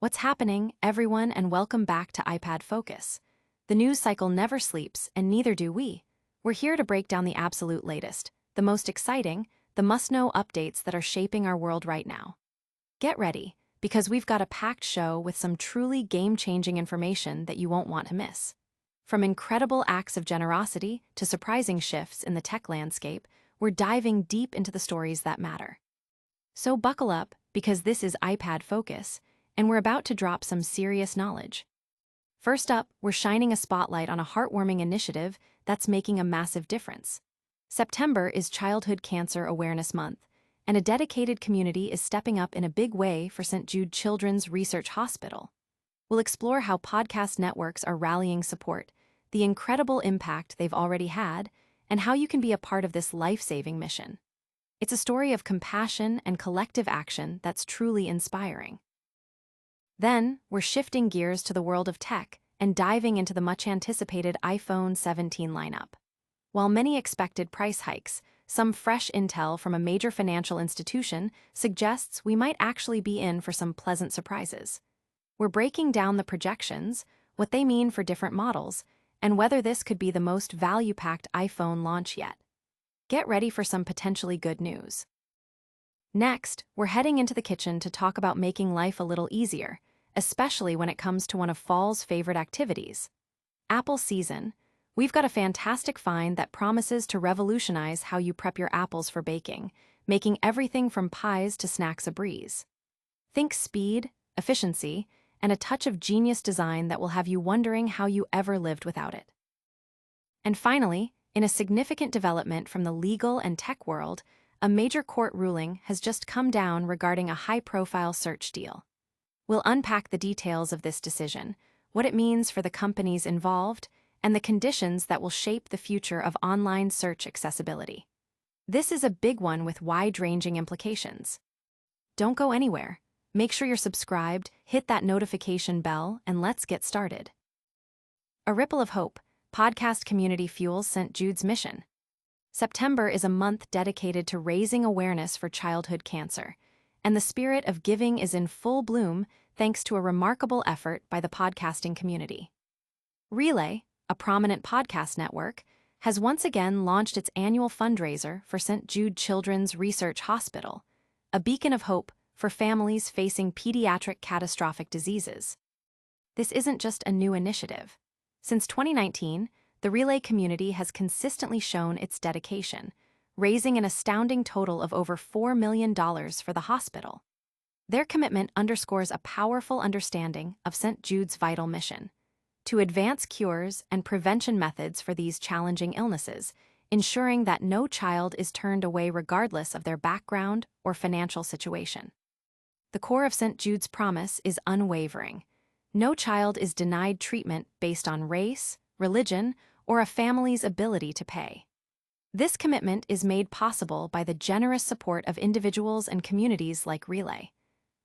What's happening, everyone, and welcome back to iPad Focus. The news cycle never sleeps, and neither do we. We're here to break down the absolute latest, the most exciting, the must-know updates that are shaping our world right now. Get ready, because we've got a packed show with some truly game-changing information that you won't want to miss. From incredible acts of generosity to surprising shifts in the tech landscape, we're diving deep into the stories that matter. So buckle up, because this is iPad Focus, and we're about to drop some serious knowledge. First up, we're shining a spotlight on a heartwarming initiative that's making a massive difference. September is Childhood Cancer Awareness Month, and a dedicated community is stepping up in a big way for St. Jude Children's Research Hospital. We'll explore how podcast networks are rallying support, the incredible impact they've already had, and how you can be a part of this life-saving mission. It's a story of compassion and collective action that's truly inspiring. Then, we're shifting gears to the world of tech and diving into the much-anticipated iPhone 17 lineup. While many expected price hikes, some fresh intel from a major financial institution suggests we might actually be in for some pleasant surprises. We're breaking down the projections, what they mean for different models, and whether this could be the most value-packed iPhone launch yet. Get ready for some potentially good news. Next, we're heading into the kitchen to talk about making life a little easier, especially when it comes to one of fall's favorite activities, apple season. We've got a fantastic find that promises to revolutionize how you prep your apples for baking, making everything from pies to snacks a breeze. Think speed, efficiency, and a touch of genius design that will have you wondering how you ever lived without it. And finally, in a significant development from the legal and tech world, a major court ruling has just come down regarding a high-profile search deal. We'll unpack the details of this decision, what it means for the companies involved, and the conditions that will shape the future of online search accessibility. This is a big one with wide-ranging implications. Don't go anywhere. Make sure you're subscribed, hit that notification bell, and let's get started. A ripple of hope, podcast community fuels St. Jude's mission. September is a month dedicated to raising awareness for childhood cancer, and the spirit of giving is in full bloom thanks to a remarkable effort by the podcasting community. Relay, a prominent podcast network, has once again launched its annual fundraiser for St. Jude Children's Research Hospital, a beacon of hope for families facing pediatric catastrophic diseases. This isn't just a new initiative. Since 2019, the Relay community has consistently shown its dedication, raising an astounding total of over $4 million for the hospital. Their commitment underscores a powerful understanding of St. Jude's vital mission: to advance cures and prevention methods for these challenging illnesses, ensuring that no child is turned away regardless of their background or financial situation. The core of St. Jude's promise is unwavering. No child is denied treatment based on race, religion, or a family's ability to pay. This commitment is made possible by the generous support of individuals and communities like Relay.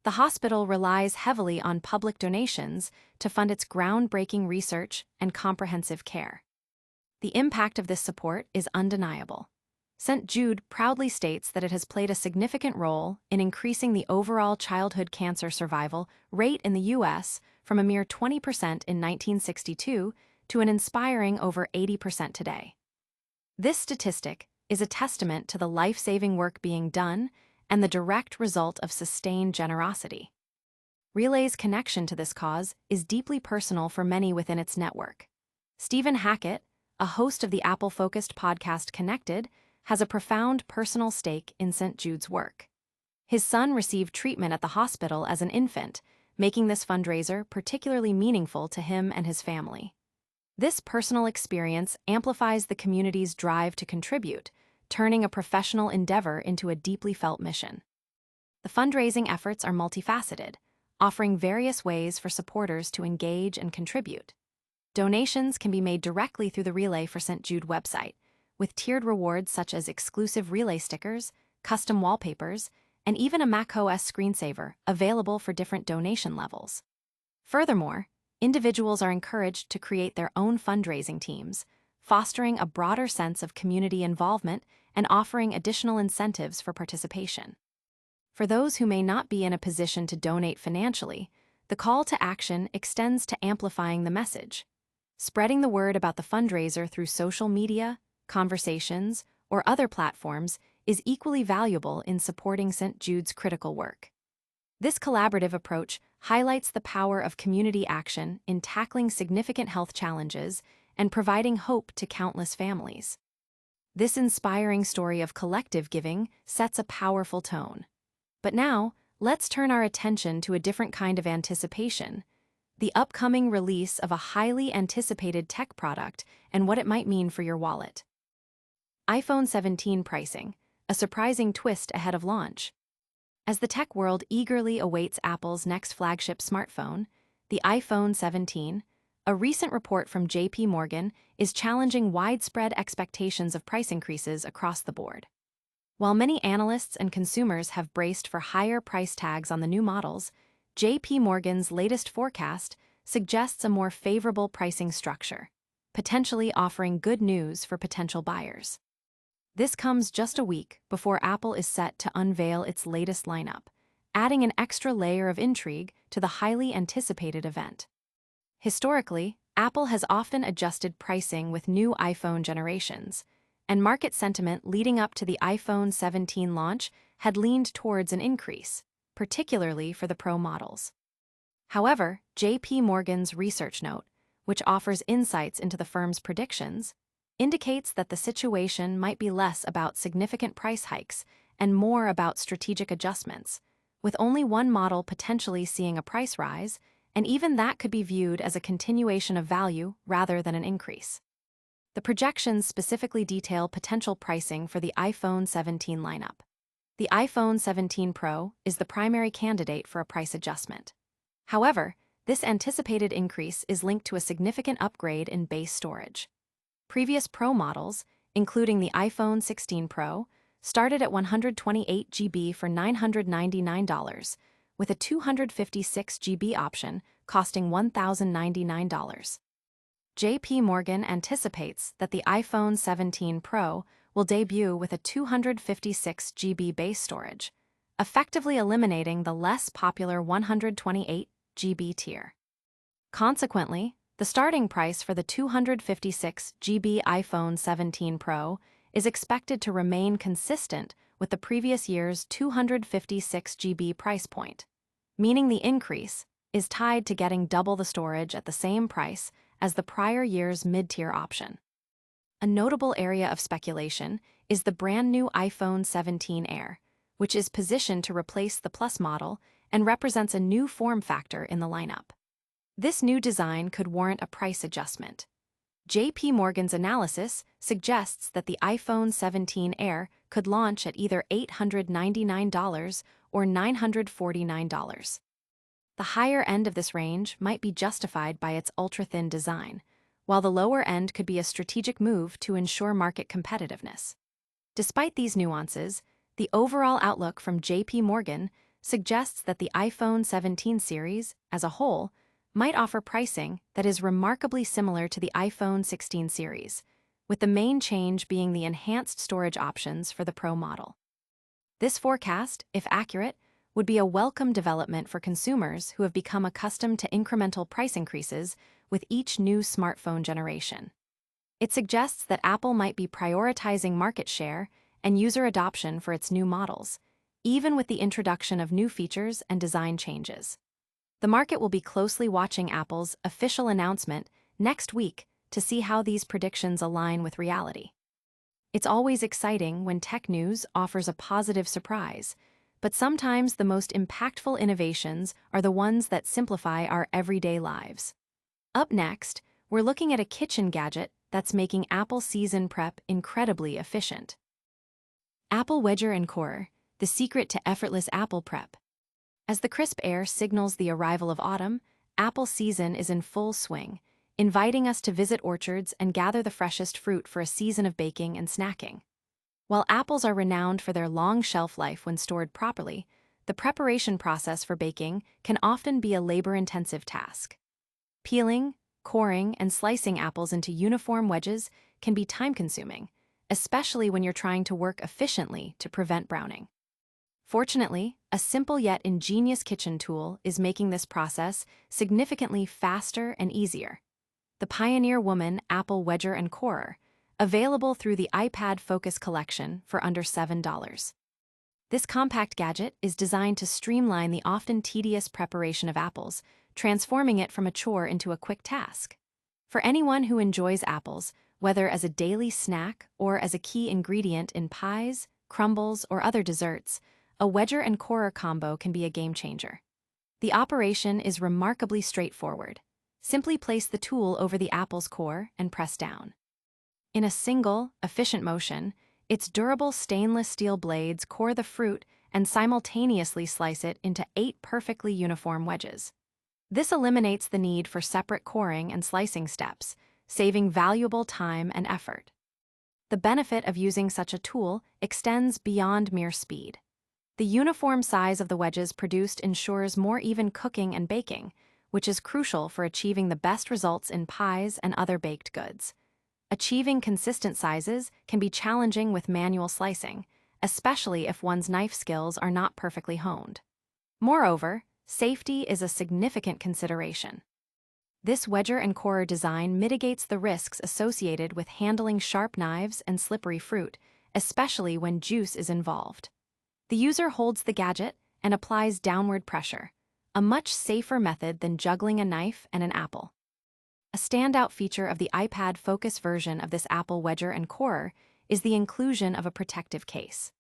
The hospital relies heavily on public donations to fund its groundbreaking research and comprehensive care. The impact of this support is undeniable. St. Jude proudly states that it has played a significant role in increasing the overall childhood cancer survival rate in the U.S. from a mere 20% in 1962 to an inspiring over 80% today. This statistic is a testament to the life-saving work being done and the direct result of sustained generosity. Relay's connection to this cause is deeply personal for many within its network. Stephen Hackett, a host of the Apple-focused podcast Connected, has a profound personal stake in St. Jude's work. His son received treatment at the hospital as an infant, making this fundraiser particularly meaningful to him and his family. This personal experience amplifies the community's drive to contribute, turning a professional endeavor into a deeply felt mission. The fundraising efforts are multifaceted, offering various ways for supporters to engage and contribute. Donations can be made directly through the Relay for St. Jude website, with tiered rewards such as exclusive Relay stickers, custom wallpapers, and even a macOS screensaver available for different donation levels. Furthermore, individuals are encouraged to create their own fundraising teams, fostering a broader sense of community involvement and offering additional incentives for participation. For those who may not be in a position to donate financially, the call to action extends to amplifying the message. Spreading the word about the fundraiser through social media, conversations, or other platforms is equally valuable in supporting St. Jude's critical work. This collaborative approach highlights the power of community action in tackling significant health challenges and providing hope to countless families. This inspiring story of collective giving sets a powerful tone. But now, let's turn our attention to a different kind of anticipation: the upcoming release of a highly anticipated tech product and what it might mean for your wallet. iPhone 17 pricing, a surprising twist ahead of launch. As the tech world eagerly awaits Apple's next flagship smartphone, the iPhone 17, a recent report from JP Morgan is challenging widespread expectations of price increases across the board. While many analysts and consumers have braced for higher price tags on the new models, JP Morgan's latest forecast suggests a more favorable pricing structure, potentially offering good news for potential buyers. This comes just a week before Apple is set to unveil its latest lineup, adding an extra layer of intrigue to the highly anticipated event. Historically, Apple has often adjusted pricing with new iPhone generations, and market sentiment leading up to the iPhone 17 launch had leaned towards an increase, particularly for the Pro models. However, JP Morgan's research note, which offers insights into the firm's predictions, indicates that the situation might be less about significant price hikes and more about strategic adjustments, with only one model potentially seeing a price rise, and even that could be viewed as a continuation of value rather than an increase. The projections specifically detail potential pricing for the iPhone 17 lineup. The iPhone 17 Pro is the primary candidate for a price adjustment. However, this anticipated increase is linked to a significant upgrade in base storage. Previous Pro models, including the iPhone 16 Pro, started at 128 GB for $999, with a 256 GB option costing $1,099. JP Morgan anticipates that the iPhone 17 Pro will debut with a 256 GB base storage, effectively eliminating the less popular 128 GB tier. Consequently, the starting price for the 256 GB iPhone 17 Pro is expected to remain consistent with the previous year's 256 GB price point, meaning the increase is tied to getting double the storage at the same price as the prior year's mid-tier option. A notable area of speculation is the brand-new iPhone 17 Air, which is positioned to replace the Plus model and represents a new form factor in the lineup. This new design could warrant a price adjustment. JP Morgan's analysis suggests that the iPhone 17 Air could launch at either $899 or $949. The higher end of this range might be justified by its ultra-thin design, while the lower end could be a strategic move to ensure market competitiveness. Despite these nuances, the overall outlook from JP Morgan suggests that the iPhone 17 series, as a whole, might offer pricing that is remarkably similar to the iPhone 16 series, with the main change being the enhanced storage options for the Pro model. This forecast, if accurate, would be a welcome development for consumers who have become accustomed to incremental price increases with each new smartphone generation. It suggests that Apple might be prioritizing market share and user adoption for its new models, even with the introduction of new features and design changes. The market will be closely watching Apple's official announcement next week to see how these predictions align with reality. It's always exciting when tech news offers a positive surprise, but sometimes the most impactful innovations are the ones that simplify our everyday lives. Up next, we're looking at a kitchen gadget that's making Apple season prep incredibly efficient. Apple Wedger and Corer, the secret to effortless Apple prep. As the crisp air signals the arrival of autumn, apple season is in full swing, inviting us to visit orchards and gather the freshest fruit for a season of baking and snacking. While apples are renowned for their long shelf life when stored properly, the preparation process for baking can often be a labor-intensive task. Peeling, coring, and slicing apples into uniform wedges can be time-consuming, especially when you're trying to work efficiently to prevent browning. Fortunately, a simple yet ingenious kitchen tool is making this process significantly faster and easier. The Pioneer Woman Apple Wedger and Corer, available through the iPad Focus collection for under $7. This compact gadget is designed to streamline the often tedious preparation of apples, transforming it from a chore into a quick task. For anyone who enjoys apples, whether as a daily snack or as a key ingredient in pies, crumbles, or other desserts, a Wedger and Corer combo can be a game changer. The operation is remarkably straightforward. Simply place the tool over the apple's core and press down. In a single, efficient motion, its durable stainless steel blades core the fruit and simultaneously slice it into 8 perfectly uniform wedges. This eliminates the need for separate coring and slicing steps, saving valuable time and effort. The benefit of using such a tool extends beyond mere speed. The uniform size of the wedges produced ensures more even cooking and baking, which is crucial for achieving the best results in pies and other baked goods. Achieving consistent sizes can be challenging with manual slicing, especially if one's knife skills are not perfectly honed. Moreover, safety is a significant consideration. This Wedger and Corer design mitigates the risks associated with handling sharp knives and slippery fruit, especially when juice is involved. The user holds the gadget and applies downward pressure, a much safer method than juggling a knife and an apple. A standout feature of the iPad Focus version of this Apple Wedger and Corer is the inclusion of a protective case.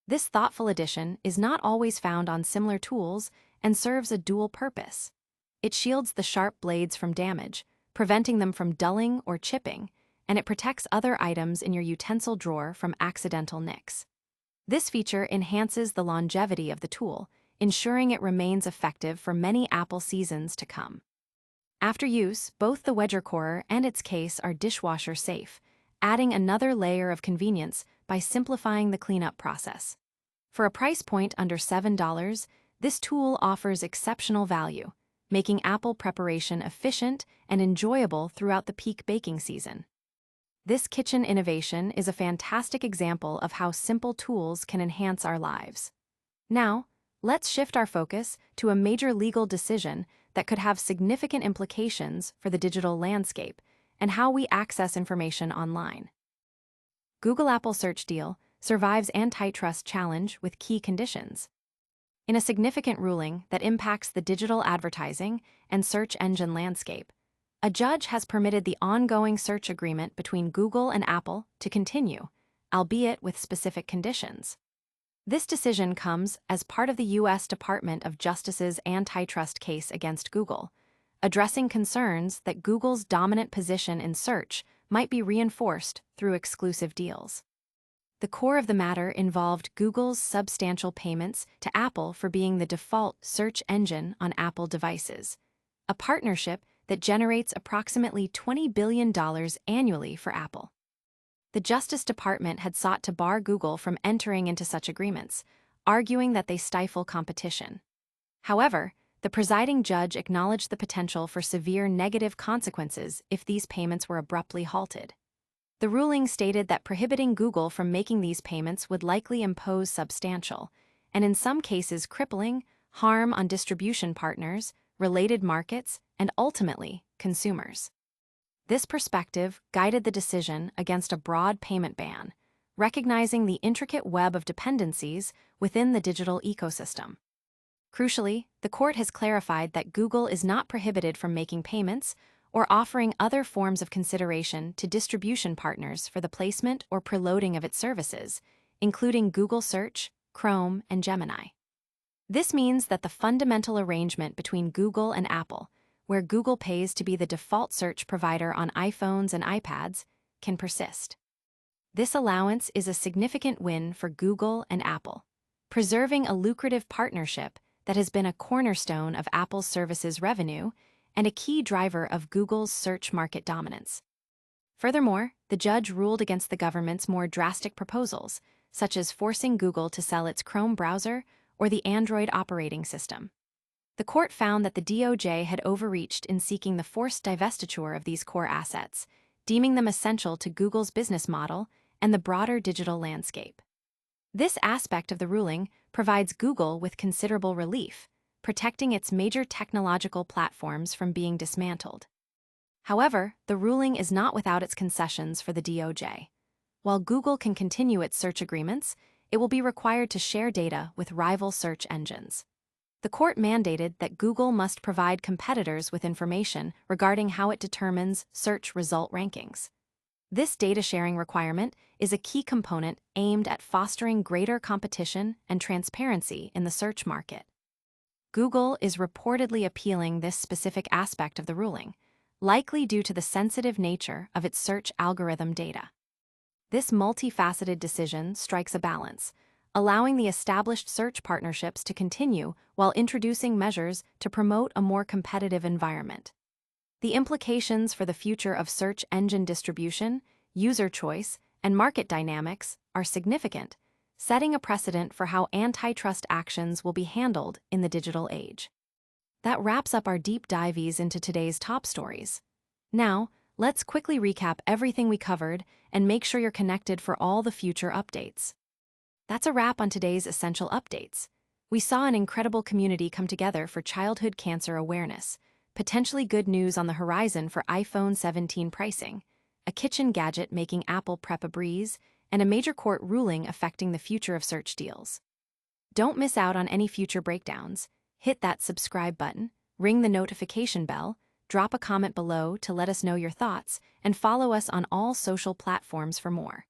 This thoughtful addition is not always found on similar tools and serves a dual purpose. It shields the sharp blades from damage, preventing them from dulling or chipping, and it protects other items in your utensil drawer from accidental nicks. This feature enhances the longevity of the tool, ensuring it remains effective for many Apple seasons to come. After use, both the Wedger Corer and its case are dishwasher safe, adding another layer of convenience by simplifying the cleanup process. For a price point under $7, this tool offers exceptional value, making apple preparation efficient and enjoyable throughout the peak baking season. This kitchen innovation is a fantastic example of how simple tools can enhance our lives. Now, let's shift our focus to a major legal decision that could have significant implications for the digital landscape and how we access information online. Google-Apple search deal survives antitrust challenge with key conditions. In a significant ruling that impacts the digital advertising and search engine landscape, a judge has permitted the ongoing search agreement between Google and Apple to continue, albeit with specific conditions. This decision comes as part of the U.S. Department of Justice's antitrust case against Google, addressing concerns that Google's dominant position in search might be reinforced through exclusive deals. The core of the matter involved Google's substantial payments to Apple for being the default search engine on Apple devices, a partnership that generates approximately $20 billion annually for Apple. The Justice Department had sought to bar Google from entering into such agreements, arguing that they stifle competition. However, the presiding judge acknowledged the potential for severe negative consequences if these payments were abruptly halted. The ruling stated that prohibiting Google from making these payments would likely impose substantial, and in some cases crippling, harm on distribution partners, related markets, and ultimately, consumers. This perspective guided the decision against a broad payment ban, recognizing the intricate web of dependencies within the digital ecosystem. Crucially, the court has clarified that Google is not prohibited from making payments or offering other forms of consideration to distribution partners for the placement or preloading of its services, including Google Search, Chrome, and Gemini. This means that the fundamental arrangement between Google and Apple, where Google pays to be the default search provider on iPhones and iPads, can persist. This allowance is a significant win for Google and Apple, preserving a lucrative partnership that has been a cornerstone of Apple's services revenue and a key driver of Google's search market dominance. Furthermore, the judge ruled against the government's more drastic proposals, such as forcing Google to sell its Chrome browser or the Android operating system. The court found that the DOJ had overreached in seeking the forced divestiture of these core assets, deeming them essential to Google's business model and the broader digital landscape. This aspect of the ruling provides Google with considerable relief, protecting its major technological platforms from being dismantled. However, the ruling is not without its concessions for the DOJ. While Google can continue its search agreements, it will be required to share data with rival search engines. The court mandated that Google must provide competitors with information regarding how it determines search result rankings. This data sharing requirement is a key component aimed at fostering greater competition and transparency in the search market. Google is reportedly appealing this specific aspect of the ruling, likely due to the sensitive nature of its search algorithm data. This multifaceted decision strikes a balance, allowing the established search partnerships to continue while introducing measures to promote a more competitive environment. The implications for the future of search engine distribution, user choice, and market dynamics are significant, setting a precedent for how antitrust actions will be handled in the digital age. That wraps up our deep dives into today's top stories. Now, let's quickly recap everything we covered and make sure you're connected for all the future updates. That's a wrap on today's essential updates. We saw an incredible community come together for childhood cancer awareness, potentially good news on the horizon for iPhone 17 pricing, a kitchen gadget making Apple prep a breeze, and a major court ruling affecting the future of search deals. Don't miss out on any future breakdowns. Hit that subscribe button, ring the notification bell, drop a comment below to let us know your thoughts, and follow us on all social platforms for more.